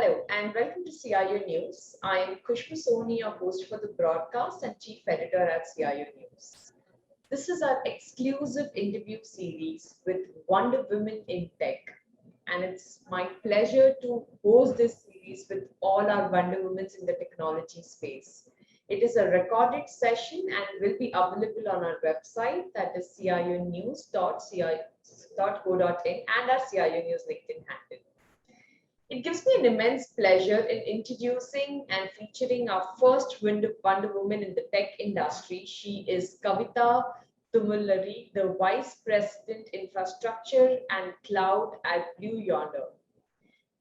Hello and welcome to CIO News. I am Khushbu Soni, your host for the broadcast and chief editor at CIO News. This is our exclusive interview series with Wonder Women in Tech. And it's my pleasure to host this series with all our Wonder Women in the technology space. It is a recorded session and will be available on our website, that is cionews.co.in, and our CIO News LinkedIn handle. It gives me an immense pleasure in introducing and featuring our first Wonder Woman in the tech industry. She is Kavita Tumulari, the Vice President Infrastructure and Cloud at Blue Yonder.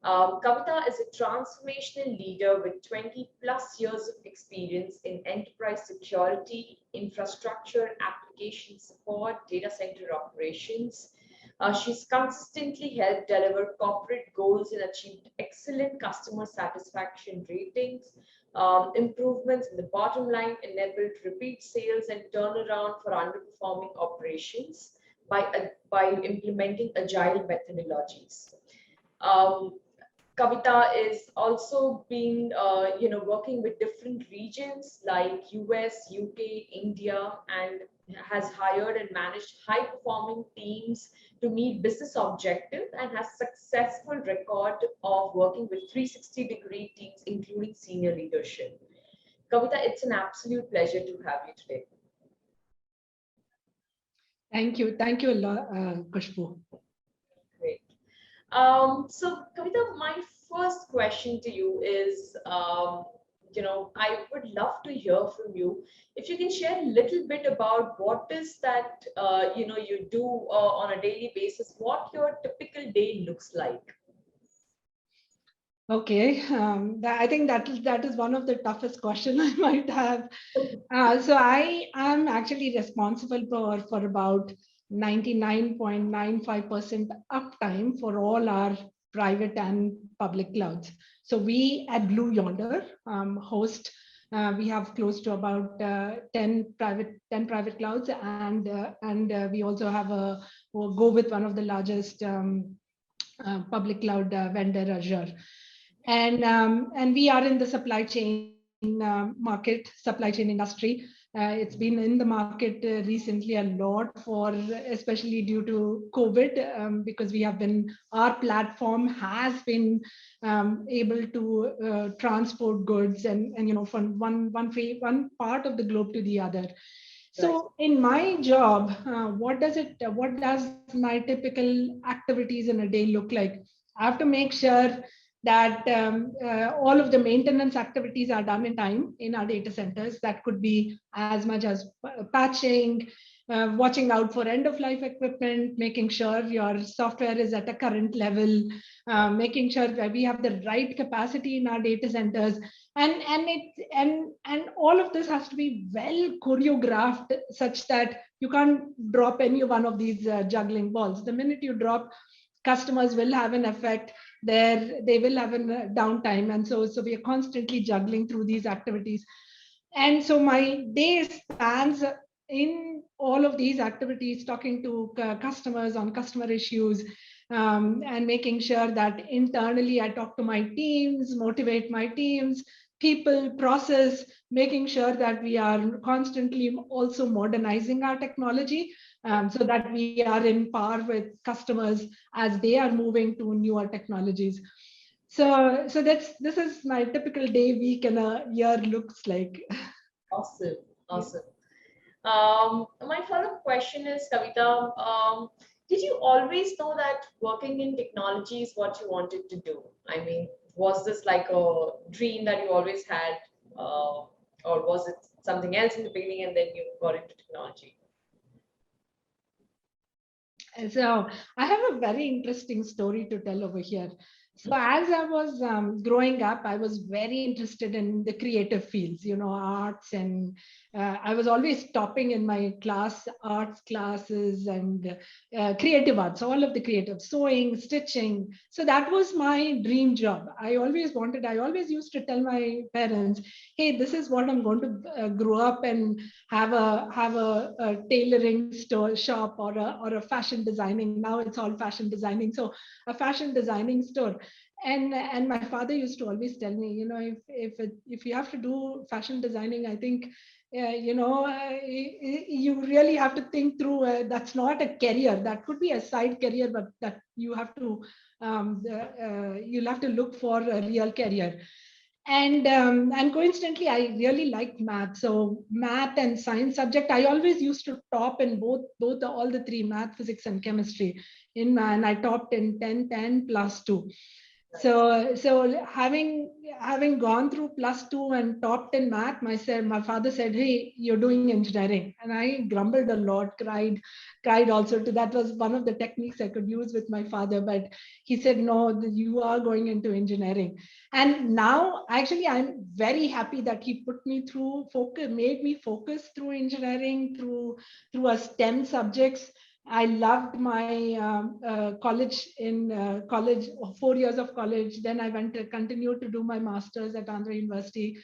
Kavita is a transformational leader with 20 plus years of experience in enterprise security, infrastructure, application support, data center operations. She's consistently helped deliver corporate goals and achieved excellent customer satisfaction ratings. Improvements in the bottom line enabled repeat sales and turnaround for underperforming operations by implementing agile methodologies. Um, Kavita is also been, working with different regions like US, UK, India, and has hired and managed high-performing teams to meet business objectives and has successful record of working with 360-degree teams, including senior leadership. Kavita, it's an absolute pleasure to have you today. Thank you a lot, Khushbu. Great. So, Kavita, my first question to you is, I would love to hear from you. If you can share a little bit about what is that, you do on a daily basis, what your typical day looks like. Okay, I think that is one of the toughest questions I might have. So I am actually responsible for about 99.95% uptime for all our private and public clouds. So we at Blue Yonder host. We have close to about 10 private clouds, and we also have we'll go with one of the largest public cloud vendor, Azure. And we are in the supply chain supply chain industry. It's been in the market recently a lot, for especially due to COVID, because our platform has been able to transport goods and from one part of the globe to the other. So in my job, what does my typical activities in a day look like? I have to make sure that all of the maintenance activities are done in time in our data centers. That could be as much as patching, watching out for end of life equipment, making sure your software is at a current level, making sure that we have the right capacity in our data centers, and all of this has to be well choreographed such that you can't drop any one of these juggling balls. The minute you drop, customers will have an effect there, they will have a downtime, and so we are constantly juggling through these activities. And so my day spans in all of these activities, talking to customers on customer issues, and making sure that internally I talk to my teams, motivate my teams, people, process, making sure that we are constantly also modernizing our technology, so that we are in par with customers as they are moving to newer technologies. So this is my typical day, week, and a year looks like. Awesome. My follow-up question is, Kavita, did you always know that working in technology is what you wanted to do? I mean, was this like a dream that you always had, or was it something else in the beginning and then you got into technology? So I have a very interesting story to tell over here. So as I was growing up, I was very interested in the creative fields, arts, and I was always topping in my class, arts classes, and creative arts, all of the creative, sewing, stitching. So that was my dream job. I always used to tell my parents, hey, this is what I'm going to grow up and have a tailoring store shop, or a fashion designing. Now it's all fashion designing. So a fashion designing store. and my father used to always tell me, if you have to do fashion designing, I think you really have to think through. That's not a career. That could be a side career, but that you have to you'll have to look for a real career. And coincidentally, I really liked math. So math and science subject, I always used to top in all the three: math, physics, and chemistry. And I topped in 10, 10 plus 2. So having gone through plus 2 and topped in math, my father said, "Hey, you're doing engineering," and I grumbled a lot, cried also. To that was one of the techniques I could use with my father, but he said, "No, you are going into engineering." And now, actually, I'm very happy that he put me through focus, made me focus through engineering, through a STEM subjects. I loved my college. In college, 4 years of college. Then I went to continue to do my masters at Andhra University.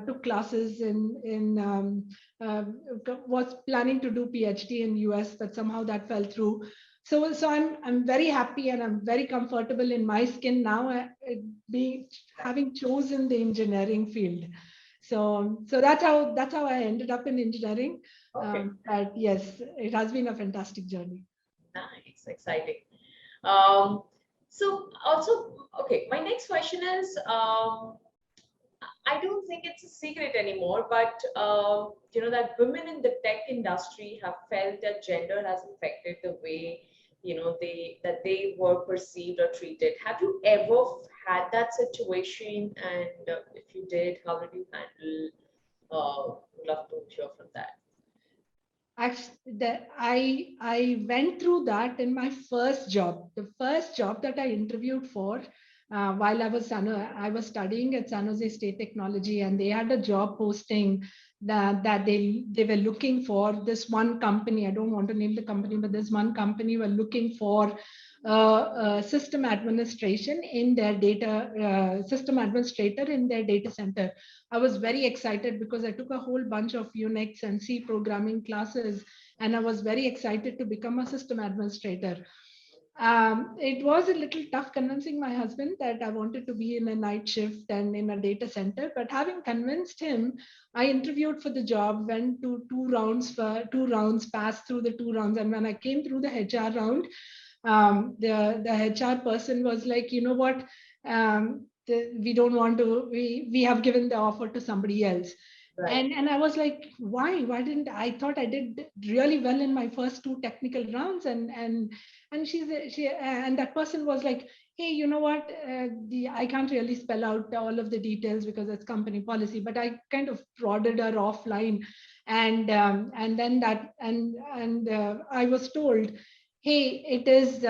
Took classes uh, was planning to do PhD in US, but somehow that fell through. So I'm very happy and I'm very comfortable in my skin now, being having chosen the engineering field. So that's how I ended up in engineering. Okay, But yes, it has been a fantastic journey. nice, exciting. Um, so also, okay, my next question is, I don't think it's a secret anymore, but that women in the tech industry have felt that gender has affected the way they were perceived or treated. Have you ever had that situation? And if you did, how did you handle? Love to hear from that. Actually, I went through that in my first job. The first job that I interviewed for, while I was studying at San Jose State Technology, and they had a job posting that they were looking for this one company. I don't want to name the company, but this one company were looking for system administration in their system administrator in their data center. I was very excited because I took a whole bunch of Unix and C programming classes, and I was very excited to become a system administrator. It was a little tough convincing my husband that I wanted to be in a night shift and in a data center. But having convinced him, I interviewed for the job, went to 2 rounds, passed through the 2 rounds. And when I came through the HR round, the HR person was like, you know what? We don't want to, we have given the offer to somebody else. Right. And I was like, why didn't I thought I did really well in my first two technical rounds, and and that person was like, hey, you know what, I can't really spell out all of the details because it's company policy, but I kind of prodded her offline, and then that and I was told, hey, it's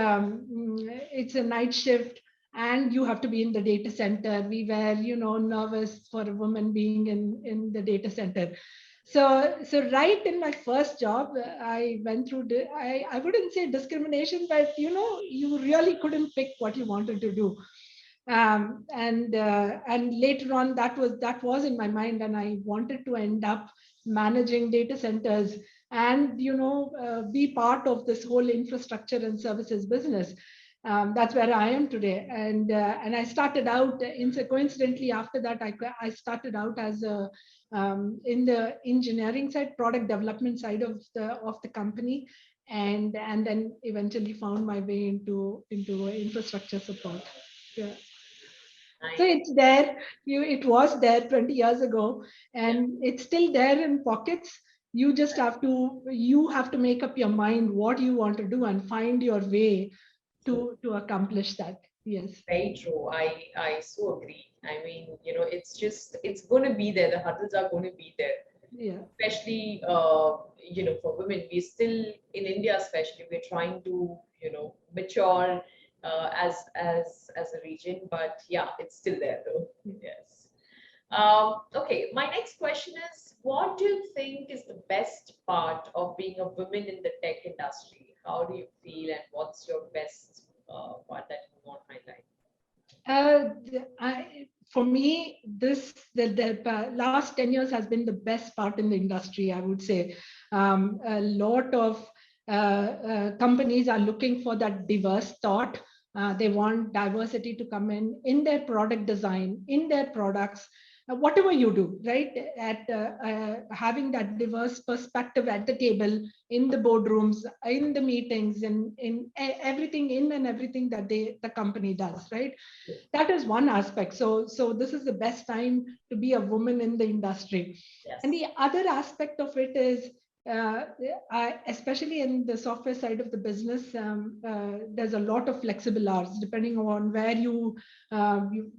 a night shift and you have to be in the data center. We were, nervous for a woman being in the data center. So right in my first job, I went through, I wouldn't say discrimination, but you really couldn't pick what you wanted to do. And later on, that was in my mind, and I wanted to end up managing data centers and be part of this whole infrastructure and services business. That's where I am today. And I started out coincidentally after that, I started out as in the engineering side, product development side of the company, and then eventually found my way into infrastructure support. Yeah. So Nice. it's there. It was there 20 years ago, Yeah. and it's still there in pockets. You have to make up your mind what you want to do and find your way True. to accomplish that. Yes. Very true. I so agree. I mean, it's going to be there. The hurdles are going to be there, Yeah. especially for women. We still in India, especially, we're trying to mature as a region, but yeah, it's still there though. Yes. Okay, my next question is, what do you think is the best part of being a woman in the tech industry? How do you feel, and what's your best part that you want to highlight? For me, the last 10 years has been the best part in the industry, I would say. A lot of companies are looking for that diverse thought, They want diversity to come in their product design, in their products, whatever you do, right? At having that diverse perspective at the table, in the boardrooms, in the meetings, in everything, in and everything that the company does, right? That is one aspect. So this is the best time to be a woman in the industry. Yes. And the other aspect of it is, uh, especially in the software side of the business, there's a lot of flexible hours depending on where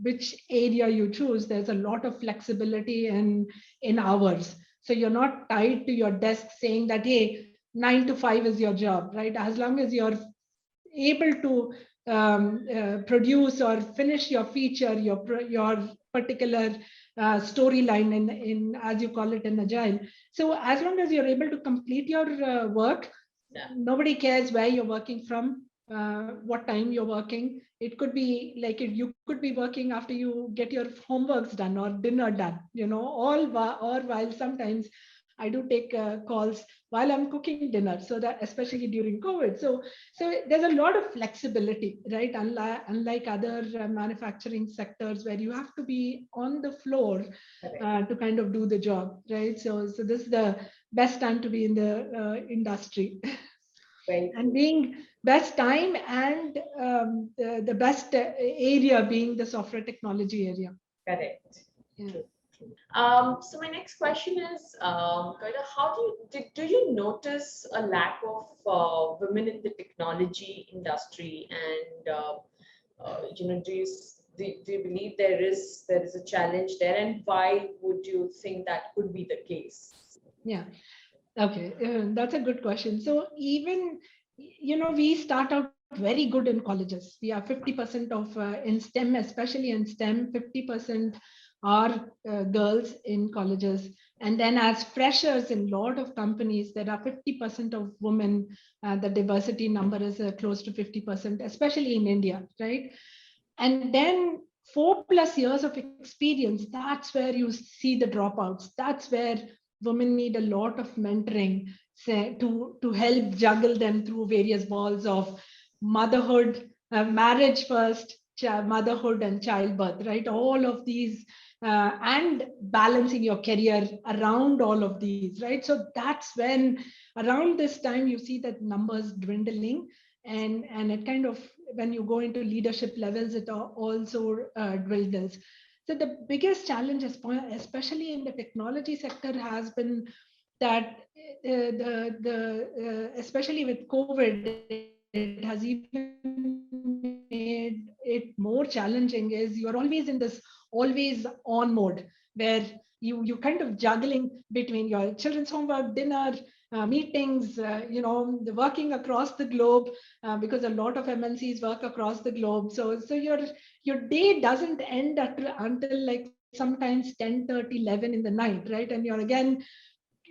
which area you choose. There's a lot of flexibility in hours. So you're not tied to your desk saying that, hey, 9 to 5 is your job, right? As long as you're able to produce or finish your feature, your particular storyline in, as you call it, in agile. So as long as you're able to complete your work, nobody cares where you're working from, what time you're working. It could be like you could be working after you get your homeworks done or dinner done, or while sometimes I do take calls while I'm cooking dinner. So that, especially during COVID. So there's a lot of flexibility, right? Unlike other manufacturing sectors where you have to be on the floor to kind of do the job, right? So this is the best time to be in the industry. And being best time and the best area being the software technology area. Correct. Yeah. So my next question is, Koida, how do you notice a lack of women in the technology industry, and do you believe there is a challenge there, and why would you think that could be the case? Yeah. Okay, that's a good question. So even, we start out very good in colleges. We are 50% of in STEM, especially in STEM, 50% are girls in colleges. And then as freshers in a lot of companies, there are 50% of women. The diversity number is close to 50%, especially in India, right? And then 4+ years of experience, that's where you see the dropouts. That's where women need a lot of mentoring, say, to help juggle them through various balls of motherhood, marriage first, motherhood and childbirth, right? All of these, and balancing your career around all of these, right? So that's when around this time you see that numbers dwindling, and it kind of, when you go into leadership levels, it also dwindles. So the biggest challenge, especially in the technology sector, has been that especially with COVID, it has even made it more challenging. Is you're always in this always on mode where you kind of juggling between your children's homework, dinner, meetings, working across the globe, because a lot of MNCs work across the globe. So your day doesn't end until like sometimes 10:30, 11 in the night, right? And you're again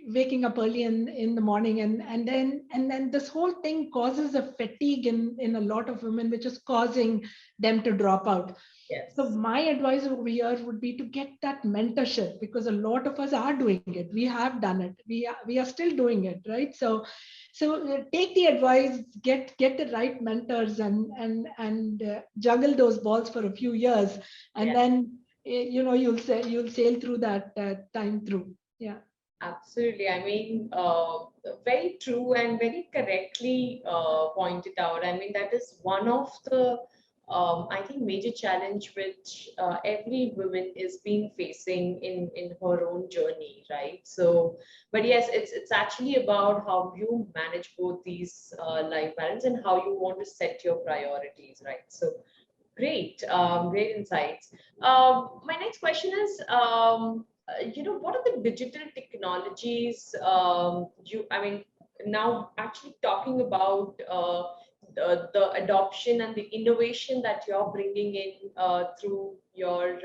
waking up early in the morning, and then this whole thing causes a fatigue in a lot of women, which is causing them to drop out. Yes. So my advice over here would be to get that mentorship, because a lot of us are doing it. We have done it. We are still doing it, right? So take the advice, get the right mentors, and juggle those balls for a few years, and then you'll sail through that time through. Yeah. Absolutely. I mean, very true and very correctly pointed out. I mean, that is one of the, I think, major challenge which every woman is being facing in her own journey, right? So, but yes, it's actually about how you manage both these life balance and how you want to set your priorities, right? So, great, great insights. My next question is, what are the digital technologies I mean, now actually talking about the adoption and the innovation that you're bringing in through your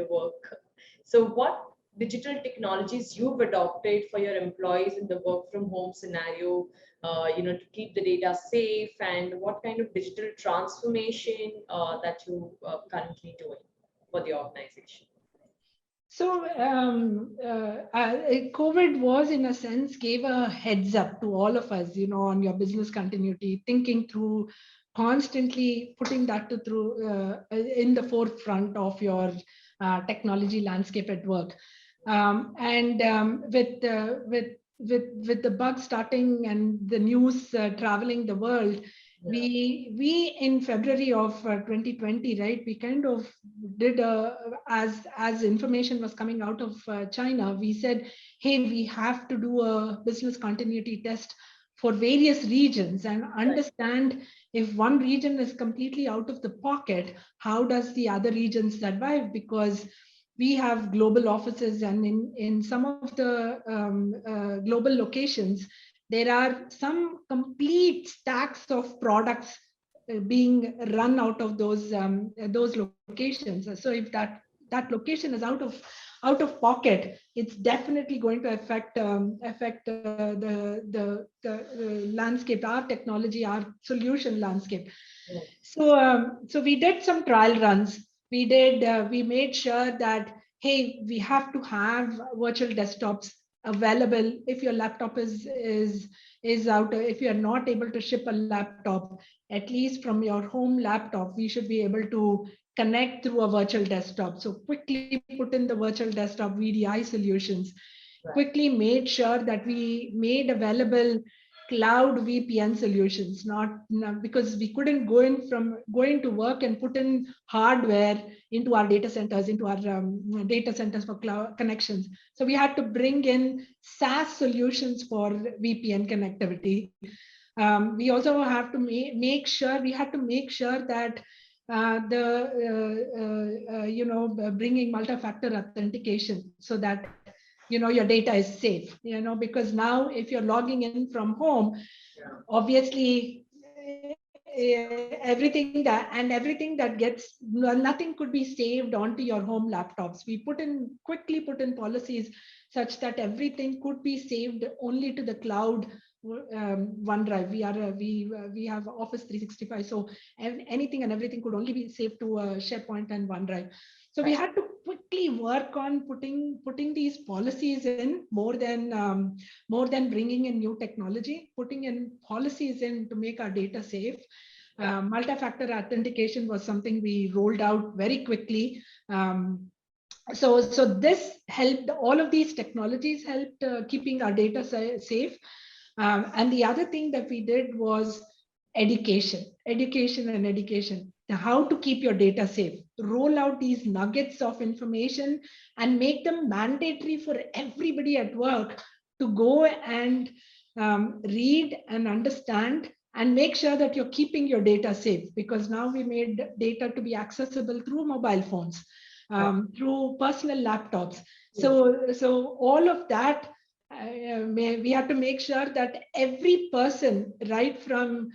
work. So, what digital technologies you've adopted for your employees in the work from home scenario, to keep the data safe, and what kind of digital transformation that you currently doing for the organization? So COVID was, in a sense, gave a heads up to all of us, on your business continuity, thinking through constantly putting that in the forefront of your technology landscape at work. With the bug starting and the news traveling the world, we in February of 2020, right, we kind of did as information was coming out of China, we said, hey, we have to do a business continuity test for various regions and understand if one region is completely out of the pocket, how does the other regions survive? Because we have global offices, and in some of the global locations, there are some complete stacks of products being run out of those locations. So if that location is out of pocket, it's definitely going to affect the landscape, our technology, our solution landscape. So we did some trial runs. We made sure that, hey, we have to have virtual desktops available if your laptop is out. If you are not able to ship a laptop, at least from your home laptop, we should be able to connect through a virtual desktop. So quickly put in the virtual desktop VDI solutions. Quickly made sure that we made available cloud VPN solutions, not because we couldn't go into work and put in hardware into our data centers, for cloud connections. So we had to bring in SaaS solutions for VPN connectivity. We also have to make sure that bringing multi-factor authentication so that your data is safe, because now if you're logging in from home, obviously everything that gets, nothing could be saved onto your home laptops. We quickly put in policies such that everything could be saved only to the cloud. OneDrive, we have Office 365, so anything and everything could only be saved to SharePoint and OneDrive. So we had to quickly work on putting these policies in, more than bringing in new technology, putting in policies in to make our data safe. Multi-factor authentication was something we rolled out very quickly. So this helped. All of these technologies helped keeping our data safe. And the other thing that we did was education. How to keep your data safe. Roll out these nuggets of information and make them mandatory for everybody at work to go and read and understand and make sure that you're keeping your data safe, because now we made data to be accessible through mobile phones, through personal laptops. So all of that, we have to make sure that every person, right from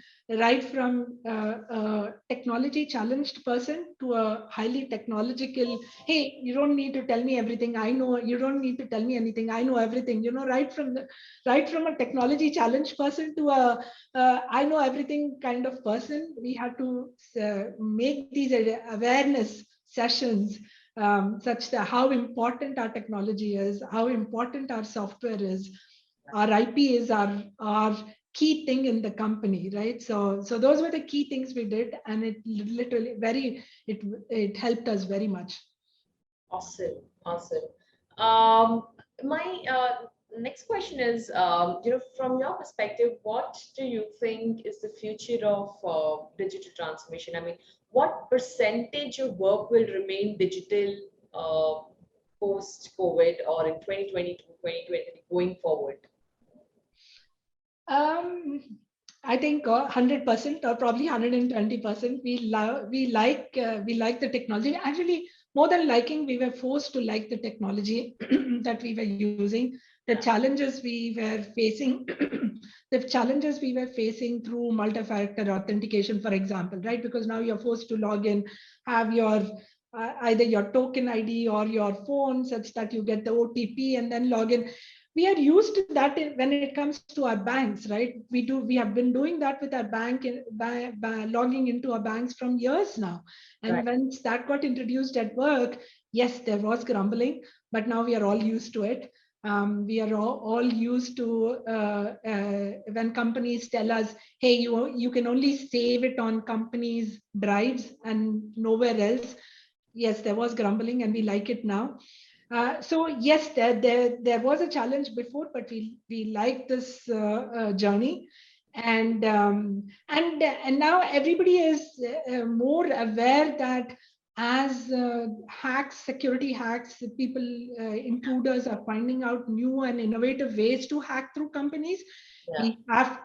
technology challenged person to a highly technological, hey, you don't need to tell me everything, I know. You don't need to tell me anything, I know everything. Right from a technology challenged person to a I know everything kind of person. We have to make these awareness sessions, such that how important our technology is, how important our software is, our IP is our key thing in the company, right? So those were the key things we did, and it literally it helped us very much. Awesome. My next question is, from your perspective, what do you think is the future of digital transformation? I mean, what percentage of work will remain digital post-COVID or in 2022, 2023 going forward? I think 100% or probably 120%. We like the technology. Actually, more than liking, we were forced to like the technology that we were using. The challenges we were facing, through multi-factor authentication, for example, right? Because now you're forced to log in, have your either your token ID or your phone, such that you get the OTP and then log in. We are used to that when it comes to our banks, right? We have been doing that with our bank by logging into our banks from years now. And when that got introduced at work, yes, there was grumbling, but now we are all used to it. We are all used to when companies tell us, hey, you can only save it on companies' drives and nowhere else. Yes, there was grumbling, and we like it now. So yes, there was a challenge before, but we like this journey, and now everybody is more aware that as hacks, security hacks, people, intruders are finding out new and innovative ways to hack through companies. Yeah. We have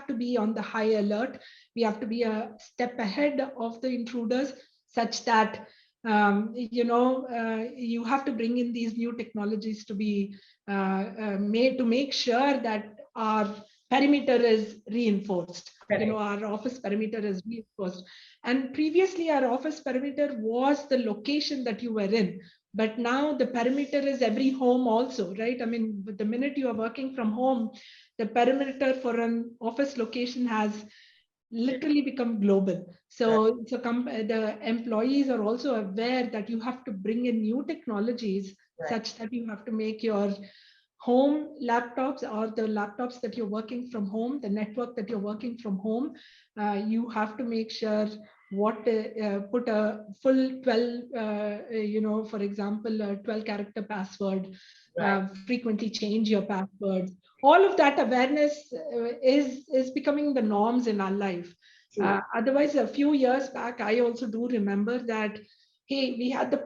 to be on the high alert. We have to be a step ahead of the intruders, such that you have to bring in these new technologies to be made to make sure that our perimeter is reinforced. Correct. Our office perimeter is reinforced. And previously, our office perimeter was the location that you were in. But now the perimeter is every home also, right? I mean, the minute you are working from home, the perimeter for an office location has literally become global. So the employees are also aware that you have to bring in new technologies, such that you have to make your home laptops, or the laptops that you're working from home, the network that you're working from home, you have to make sure put a full 12, for example, a 12 character password, frequently change your password. All of that awareness is becoming the norms in our life. Otherwise, a few years back, I also do remember that, hey, we had the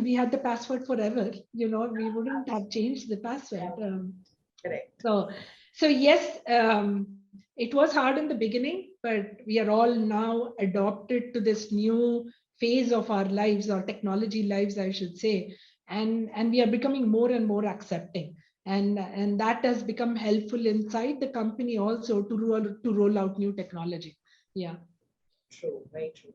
we had the password forever. We wouldn't have changed the password. Correct. So yes, it was hard in the beginning, but we are all now adopted to this new phase of our lives, or technology lives, I should say, and we are becoming more and more accepting, and that has become helpful inside the company also to roll out new technology. Yeah. True, very true.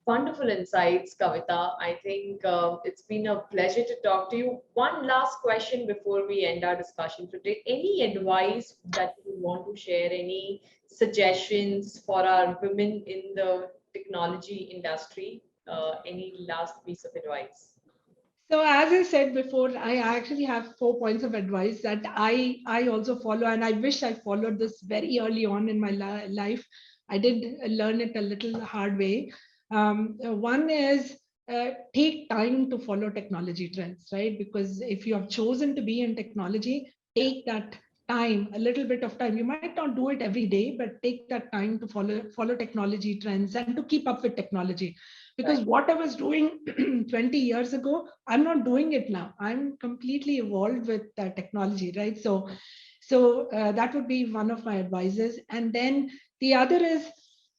Wonderful insights, Kavita. I think it's been a pleasure to talk to you. One last question before we end our discussion today. Any advice that you want to share? Any suggestions for our women in the technology industry? Any last piece of advice? So as I said before, I actually have 4 points of advice that I also follow, and I wish I followed this very early on in my life. I did learn it a little hard way. One is take time to follow technology trends, right? Because if you have chosen to be in technology, take that time, a little bit of time. You might not do it every day, but take that time to follow technology trends and to keep up with technology. Because what I was doing 20 years ago, I'm not doing it now. I'm completely evolved with technology, right? So that would be one of my advices. And then the other is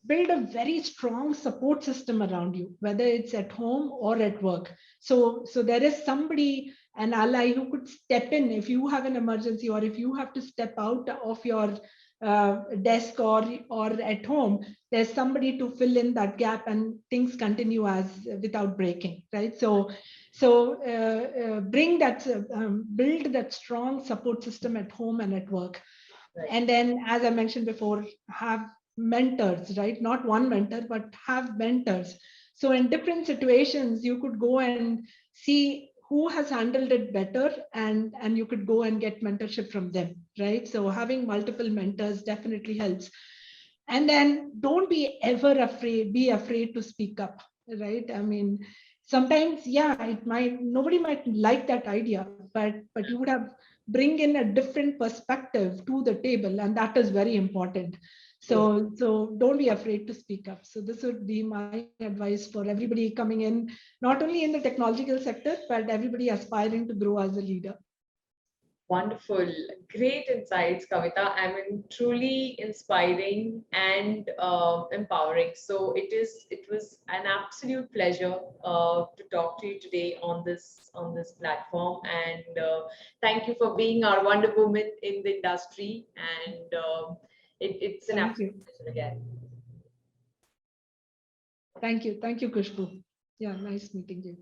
build a very strong support system around you, whether it's at home or at work. So there is somebody, an ally, who could step in if you have an emergency, or if you have to step out of your desk or at home. There's somebody to fill in that gap, and things continue as without breaking, right? So bring that build that strong support system at home and at work. And then, as I mentioned before, have mentors, right? Not one mentor, but have mentors. So in different situations, you could go and see who has handled it better, and you could go and get mentorship from them, right? So having multiple mentors definitely helps. And then don't be ever afraid to speak up, right? I mean, sometimes, yeah, nobody might like that idea, but you would have bring in a different perspective to the table, and that is very important. So don't be afraid to speak up. So this would be my advice for everybody coming in, not only in the technological sector, but everybody aspiring to grow as a leader. Wonderful. Great insights, Kavita. I mean, truly inspiring and empowering. So it was an absolute pleasure to talk to you today on this platform. And thank you for being our Wonder Woman in the industry. And it's an absolute pleasure again. Thank you, Kushbu. Yeah, nice meeting you.